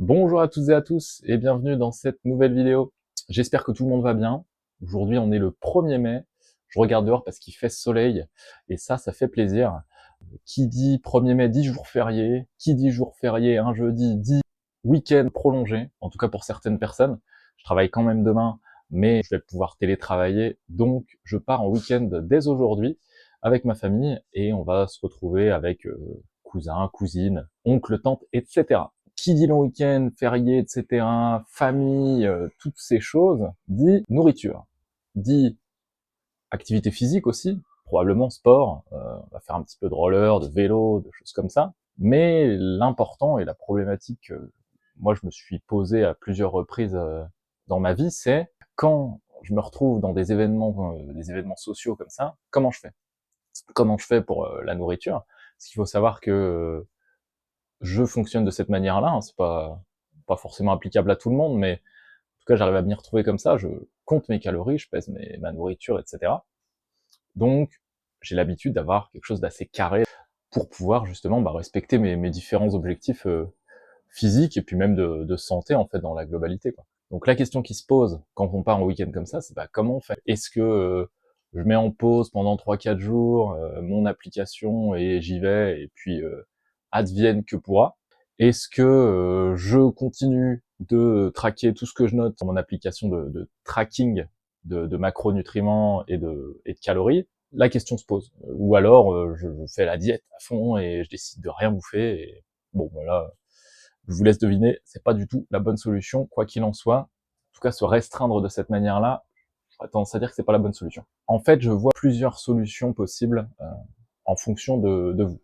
Bonjour à toutes et à tous et bienvenue dans cette nouvelle vidéo. J'espère que tout le monde va bien. Aujourd'hui on est le 1er mai. Je regarde dehors parce qu'il fait soleil et ça fait plaisir. Qui dit 1er mai dit jour férié. Qui dit jour férié un jeudi dit week-end prolongé, en tout cas pour certaines personnes. Je travaille quand même demain, mais je vais pouvoir télétravailler. Donc je pars en week-end dès aujourd'hui avec ma famille et on va se retrouver avec cousins, cousines, oncles, tantes, etc. Qui dit long week-end, férié, etc., famille, toutes ces choses, dit nourriture, dit activité physique aussi, probablement sport, on va faire un petit peu de roller, de vélo, de choses comme ça. Mais l'important et la problématique que moi je me suis posé à plusieurs reprises dans ma vie, c'est quand je me retrouve dans des événements sociaux comme ça, comment je fais? Comment je fais pour la nourriture? Parce qu'il faut savoir que je fonctionne de cette manière-là, hein, c'est pas forcément applicable à tout le monde, mais en tout cas j'arrive à m'y retrouver comme ça, je compte mes calories, je pèse ma nourriture, etc. Donc j'ai l'habitude d'avoir quelque chose d'assez carré pour pouvoir justement respecter mes différents objectifs physiques et puis même de santé en fait dans la globalité, quoi. Donc la question qui se pose quand on part en week-end comme ça, c'est comment on fait? Est-ce que je mets en pause pendant 3-4 jours mon application et j'y vais et puis advienne que pourra? Est-ce que je continue de traquer tout ce que je note sur mon application de tracking de macronutriments et de calories? La question se pose. Ou alors je fais la diète à fond et je décide de rien bouffer et bon voilà, je vous laisse deviner, c'est pas du tout la bonne solution, quoi qu'il en soit. En tout cas, se restreindre de cette manière-là, j'aurais tendance à dire que c'est pas la bonne solution. En fait, je vois plusieurs solutions possibles en fonction de vous.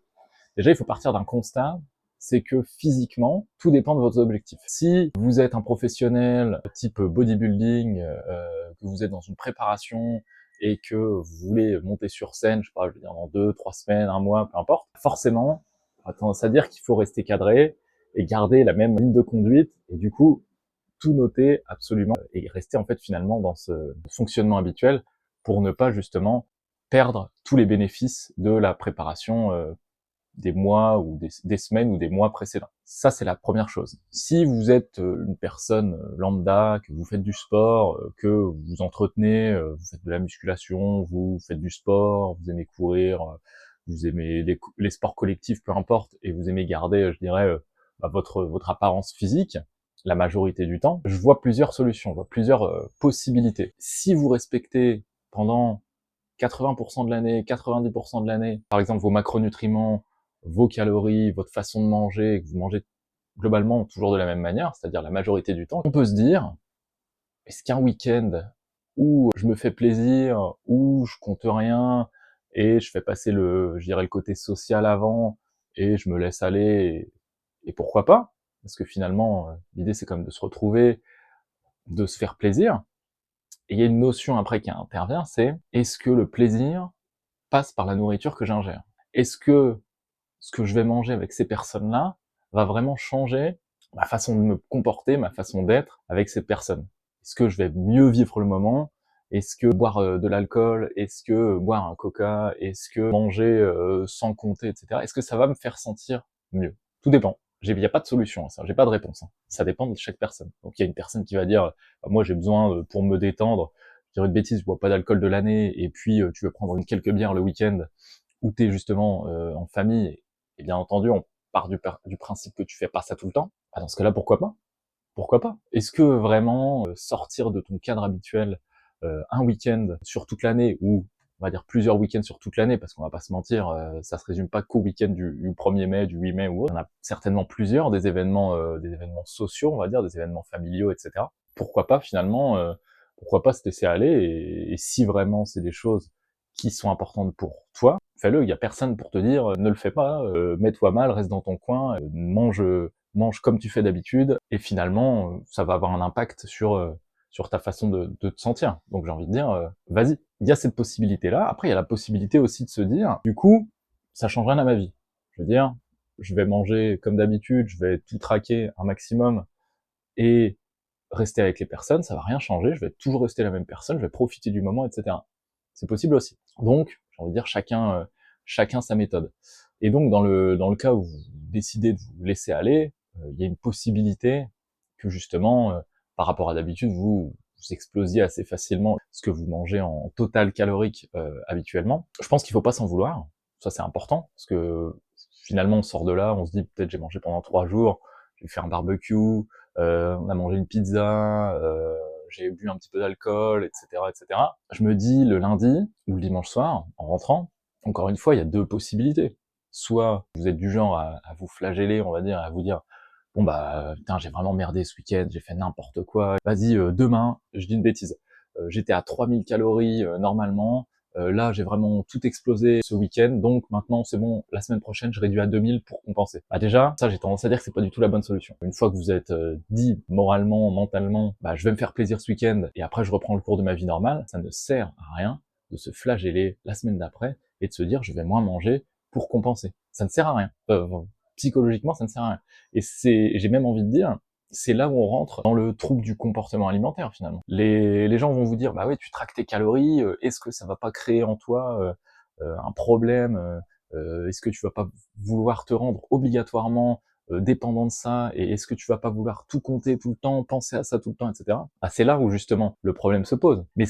Déjà, il faut partir d'un constat, c'est que physiquement, tout dépend de vos objectifs. Si vous êtes un professionnel type bodybuilding, que vous êtes dans une préparation et que vous voulez monter sur scène, je sais pas, je veux dire dans 2-3 semaines, un mois, peu importe, forcément, on a tendance à dire qu'il faut rester cadré et garder la même ligne de conduite et du coup, tout noter absolument et rester en fait finalement dans ce fonctionnement habituel pour ne pas justement perdre tous les bénéfices de la préparation des mois ou des semaines ou des mois précédents. Ça, c'est la première chose. Si vous êtes une personne lambda, que vous faites du sport, que vous entretenez, vous faites de la musculation, vous faites du sport, vous aimez courir, vous aimez les sports collectifs, peu importe, et vous aimez garder, je dirais, votre apparence physique, la majorité du temps, je vois plusieurs solutions, je vois plusieurs possibilités. Si vous respectez pendant 80% de l'année, 90% de l'année, par exemple vos macronutriments, vos calories, votre façon de manger, et que vous mangez globalement toujours de la même manière, c'est-à-dire la majorité du temps, on peut se dire, est-ce qu'un week-end où je me fais plaisir, où je compte rien, et je fais passer je dirais le côté social avant, et je me laisse aller, et pourquoi pas? Parce que finalement, l'idée c'est quand même de se retrouver, de se faire plaisir. Et il y a une notion après qui intervient, c'est est-ce que le plaisir passe par la nourriture que j'ingère? Est-ce que ce que je vais manger avec ces personnes-là va vraiment changer ma façon de me comporter, ma façon d'être avec ces personnes? Est-ce que je vais mieux vivre le moment? Est-ce que boire de l'alcool? Est-ce que boire un coca? Est-ce que manger sans compter, etc. Est-ce que ça va me faire sentir mieux? Tout dépend. Il n'y a pas de solution à ça, j'ai pas de réponse, hein. Ça dépend de chaque personne. Donc il y a une personne qui va dire moi j'ai besoin pour me détendre, je dirais une bêtise, je bois pas d'alcool de l'année, et puis tu veux prendre quelques bières le week-end où tu es justement en famille, et bien entendu, on part du principe que tu fais pas ça tout le temps. Ah, dans ce cas-là, pourquoi pas? Pourquoi pas? Est-ce que vraiment sortir de ton cadre habituel un week-end sur toute l'année, ou on va dire plusieurs week-ends sur toute l'année, parce qu'on va pas se mentir, ça se résume pas qu'au week-end du 1er mai, du 8 mai ou autre. Il y en a certainement plusieurs, des événements sociaux, on va dire, des événements familiaux, etc. Pourquoi pas finalement, pourquoi pas se laisser aller, et si vraiment c'est des choses qui sont importantes pour toi, fais-le. Il y a personne pour te dire ne le fais pas, mets-toi mal, reste dans ton coin, mange comme tu fais d'habitude, et finalement ça va avoir un impact sur ta façon de te sentir. Donc j'ai envie de dire vas-y. Il y a cette possibilité-là. Après il y a la possibilité aussi de se dire du coup ça change rien à ma vie. Je veux dire, je vais manger comme d'habitude, je vais tout traquer un maximum et rester avec les personnes, ça va rien changer, je vais toujours rester la même personne, je vais profiter du moment, etc. C'est possible aussi. Donc, j'ai envie de dire, chacun sa méthode. Et donc, dans le cas où vous décidez de vous laisser aller, il y a une possibilité que justement, par rapport à d'habitude, vous explosiez assez facilement ce que vous mangez en total calorique habituellement. Je pense qu'il faut pas s'en vouloir, ça c'est important, parce que finalement on sort de là, on se dit peut-être j'ai mangé pendant 3 jours, j'ai fait un barbecue, on a mangé une pizza, j'ai bu un petit peu d'alcool, etc., etc. Je me dis le lundi ou le dimanche soir, en rentrant, encore une fois, il y a 2 possibilités. Soit vous êtes du genre à vous flageller, on va dire, à vous dire bon bah putain j'ai vraiment merdé ce week-end, j'ai fait n'importe quoi. Vas-y, demain, je dis une bêtise, j'étais à 3000 calories normalement, là j'ai vraiment tout explosé ce week-end, donc maintenant c'est bon, la semaine prochaine je réduis à 2000 pour compenser. Bah déjà, ça j'ai tendance à dire que c'est pas du tout la bonne solution. Une fois que vous êtes dit moralement, mentalement, bah je vais me faire plaisir ce week-end et après je reprends le cours de ma vie normale, ça ne sert à rien de se flageller la semaine d'après et de se dire je vais moins manger pour compenser. Ça ne sert à rien. Psychologiquement, ça ne sert à rien. Et j'ai même envie de dire, c'est là où on rentre dans le trouble du comportement alimentaire finalement. Les gens vont vous dire, bah oui, tu traques tes calories, est-ce que ça va pas créer en toi un problème est-ce que tu vas pas vouloir te rendre obligatoirement dépendant de ça, et est-ce que tu vas pas vouloir tout compter tout le temps, penser à ça tout le temps, etc. Ah, c'est là où justement le problème se pose. Mais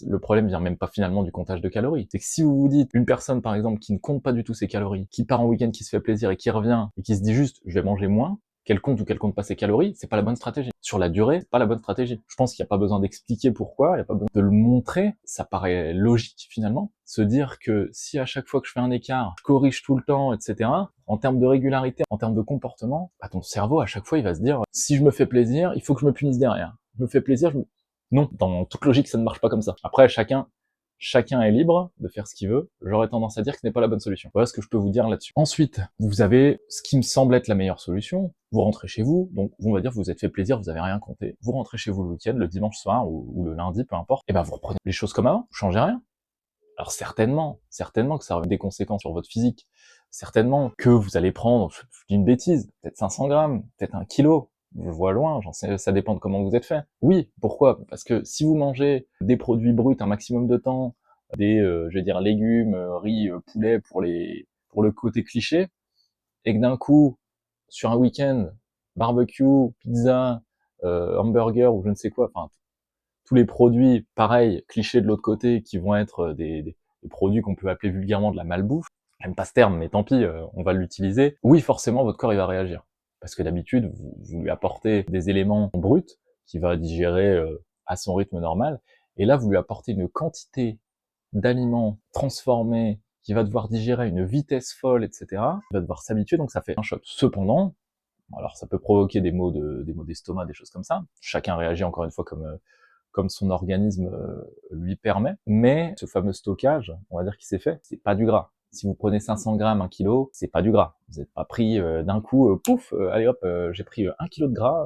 le problème vient même pas finalement du comptage de calories. C'est que si vous vous dites, une personne par exemple qui ne compte pas du tout ses calories, qui part en week-end, qui se fait plaisir et qui revient, et qui se dit juste je vais manger moins, qu'elle compte ou qu'elle compte pas ses calories, c'est pas la bonne stratégie. Sur la durée, c'est pas la bonne stratégie. Je pense qu'il n'y a pas besoin d'expliquer pourquoi, il n'y a pas besoin de le montrer. Ça paraît logique finalement. Se dire que si à chaque fois que je fais un écart, je corrige tout le temps, etc., en termes de régularité, en termes de comportement, bah ton cerveau à chaque fois il va se dire si je me fais plaisir, il faut que je me punisse derrière. Je me fais plaisir, non, dans toute logique ça ne marche pas comme ça. Après chacun est libre de faire ce qu'il veut. J'aurais tendance à dire que ce n'est pas la bonne solution. Voilà ce que je peux vous dire là-dessus. Ensuite, vous avez ce qui me semble être la meilleure solution. Vous rentrez chez vous, donc on va dire que vous vous êtes fait plaisir, vous avez rien compté. Vous rentrez chez vous le week-end, le dimanche soir ou le lundi, peu importe. Et ben vous reprenez les choses comme avant, vous changez rien. Alors certainement que ça aura des conséquences sur votre physique. Certainement que vous allez prendre, je dis une bêtise, peut-être 500 grammes, peut-être 1 kilo. Je vois loin, j'en sais, ça dépend de comment vous êtes fait. Oui, pourquoi? Parce que si vous mangez des produits bruts un maximum de temps, je vais dire légumes, riz, poulet pour le côté cliché, et que d'un coup, sur un week-end, barbecue, pizza, hamburger ou je ne sais quoi, enfin tous les produits, pareil, clichés de l'autre côté, qui vont être des produits qu'on peut appeler vulgairement de la malbouffe. J'aime pas ce terme, mais tant pis, on va l'utiliser. Oui, forcément, votre corps, il va réagir. Parce que d'habitude, vous lui apportez des éléments bruts, qu'il va digérer à son rythme normal, et là, vous lui apportez une quantité d'aliments transformés, qui va devoir digérer à une vitesse folle, etc. Il va devoir s'habituer, donc ça fait un choc. Cependant, alors ça peut provoquer des maux d'estomac, des choses comme ça. Chacun réagit encore une fois comme son organisme lui permet. Mais ce fameux stockage, on va dire qui s'est fait, c'est pas du gras. Si vous prenez 500 grammes, 1 kilo, c'est pas du gras. Vous n'êtes pas pris d'un coup, pouf, allez hop, j'ai pris 1 kilo de gras,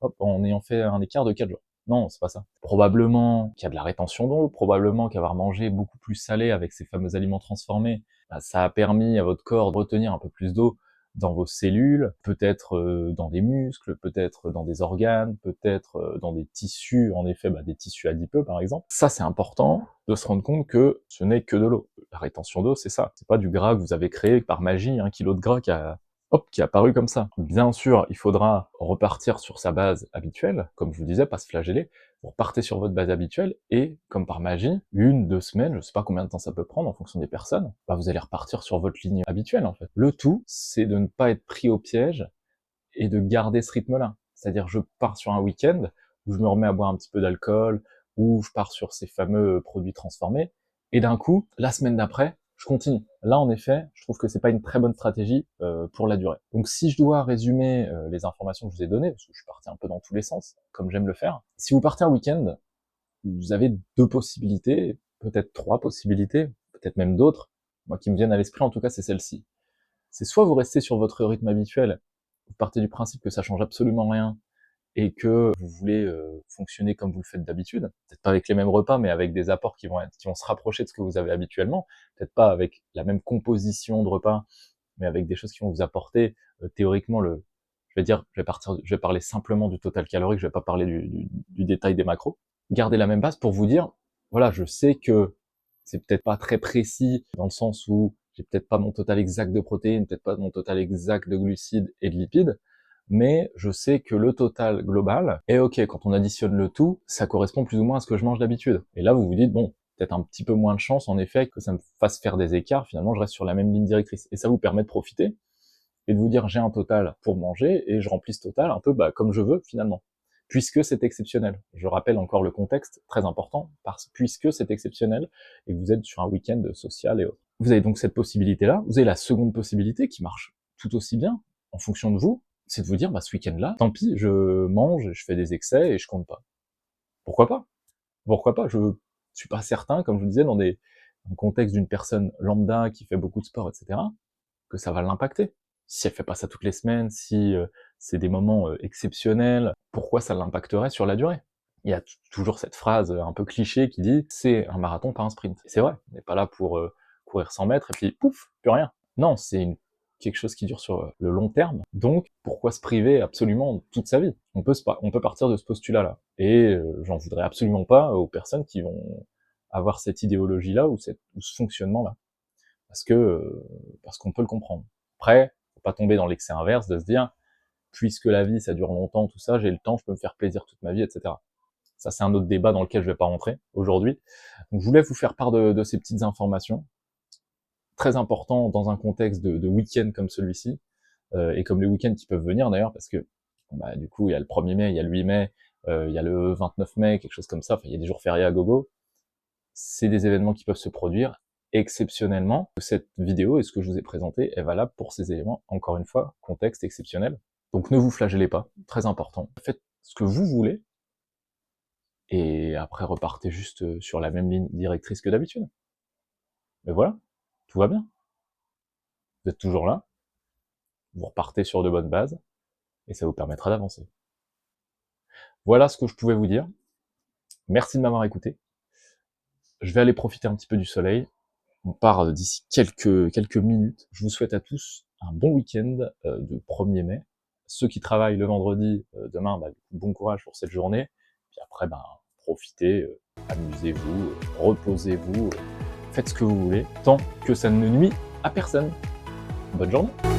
hop, en ayant fait un écart de 4 jours. Non, c'est pas ça. Probablement qu'il y a de la rétention d'eau, probablement qu'avoir mangé beaucoup plus salé avec ces fameux aliments transformés, bah, ça a permis à votre corps de retenir un peu plus d'eau dans vos cellules, peut-être dans des muscles, peut-être dans des organes, peut-être dans des tissus, en effet, bah, des tissus adipeux par exemple. Ça, c'est important de se rendre compte que ce n'est que de l'eau. La rétention d'eau, c'est ça. C'est pas du gras que vous avez créé par magie, 1 kilo de gras qui est apparu comme ça. Bien sûr, il faudra repartir sur sa base habituelle, comme je vous disais, pas se flageller. Vous repartez sur votre base habituelle et, comme par magie, 1, 2 semaines, je sais pas combien de temps ça peut prendre en fonction des personnes, bah vous allez repartir sur votre ligne habituelle en fait. Le tout, c'est de ne pas être pris au piège et de garder ce rythme-là. C'est-à-dire, je pars sur un week-end où je me remets à boire un petit peu d'alcool, où je pars sur ces fameux produits transformés, et d'un coup, la semaine d'après, je continue. Là, en effet, je trouve que c'est pas une très bonne stratégie pour la durée. Donc, si je dois résumer les informations que je vous ai données, parce que je suis parti un peu dans tous les sens, comme j'aime le faire, si vous partez un week-end, vous avez 2 possibilités, peut-être 3 possibilités, peut-être même d'autres. Moi, qui me viennent à l'esprit, en tout cas, c'est celle-ci. C'est soit vous restez sur votre rythme habituel, vous partez du principe que ça change absolument rien et que vous voulez fonctionner comme vous le faites d'habitude, peut-être pas avec les mêmes repas, mais avec des apports qui vont se rapprocher de ce que vous avez habituellement, peut-être pas avec la même composition de repas, mais avec des choses qui vont vous apporter théoriquement je vais parler simplement du total calorique, je vais pas parler du détail des macros. Gardez la même base pour vous dire, voilà, je sais que c'est peut-être pas très précis dans le sens où j'ai peut-être pas mon total exact de protéines, peut-être pas mon total exact de glucides et de lipides, mais je sais que le total global est ok. Quand on additionne le tout, ça correspond plus ou moins à ce que je mange d'habitude. Et là, vous vous dites, bon, peut-être un petit peu moins de chance, en effet, que ça me fasse faire des écarts. Finalement, je reste sur la même ligne directrice. Et ça vous permet de profiter et de vous dire, j'ai un total pour manger et je remplis ce total un peu comme je veux, finalement. Puisque c'est exceptionnel. Je rappelle encore le contexte, très important, puisque c'est exceptionnel et que vous êtes sur un week-end social et autres. Vous avez donc cette possibilité-là. Vous avez la seconde possibilité qui marche tout aussi bien, en fonction de vous, c'est de vous dire, ce week-end-là, tant pis, je mange, je fais des excès et je compte pas. Pourquoi pas? Pourquoi pas? Je suis pas certain, comme je vous disais, dans un contexte d'une personne lambda qui fait beaucoup de sport, etc., que ça va l'impacter. Si elle fait pas ça toutes les semaines, si c'est des moments exceptionnels, pourquoi ça l'impacterait sur la durée? Il y a toujours cette phrase un peu cliché qui dit c'est un marathon, pas un sprint. Et c'est vrai, on n'est pas là pour courir 100 mètres et puis pouf, plus rien. Non, c'est quelque chose qui dure sur le long terme. Donc, pourquoi se priver absolument toute sa vie? On peut partir de ce postulat-là. Et j'en voudrais absolument pas aux personnes qui vont avoir cette idéologie-là ou ce fonctionnement-là. Parce qu'on peut le comprendre. Après, faut pas tomber dans l'excès inverse de se dire, puisque la vie ça dure longtemps, tout ça, j'ai le temps, je peux me faire plaisir toute ma vie, etc. Ça, c'est un autre débat dans lequel je vais pas rentrer aujourd'hui. Donc, je voulais vous faire part de ces petites informations. Très important dans un contexte de week-end comme celui-ci, et comme les week-ends qui peuvent venir d'ailleurs, parce que du coup, il y a le 1er mai, il y a le 8 mai, il y a le 29 mai, quelque chose comme ça, enfin, il y a des jours fériés à gogo. C'est des événements qui peuvent se produire exceptionnellement. Cette vidéo et ce que je vous ai présenté est valable pour ces éléments, encore une fois, contexte exceptionnel. Donc ne vous flagellez pas, très important. Faites ce que vous voulez, et après repartez juste sur la même ligne directrice que d'habitude. Mais voilà, tout va bien. Vous êtes toujours là, vous repartez sur de bonnes bases, et ça vous permettra d'avancer. Voilà ce que je pouvais vous dire. Merci de m'avoir écouté. Je vais aller profiter un petit peu du soleil. On part d'ici quelques minutes. Je vous souhaite à tous un bon week-end de 1er mai. Ceux qui travaillent le vendredi, demain, bon courage pour cette journée. Puis après, profitez, amusez-vous, reposez-vous, faites ce que vous voulez, tant que ça ne nuit à personne. Bonne journée!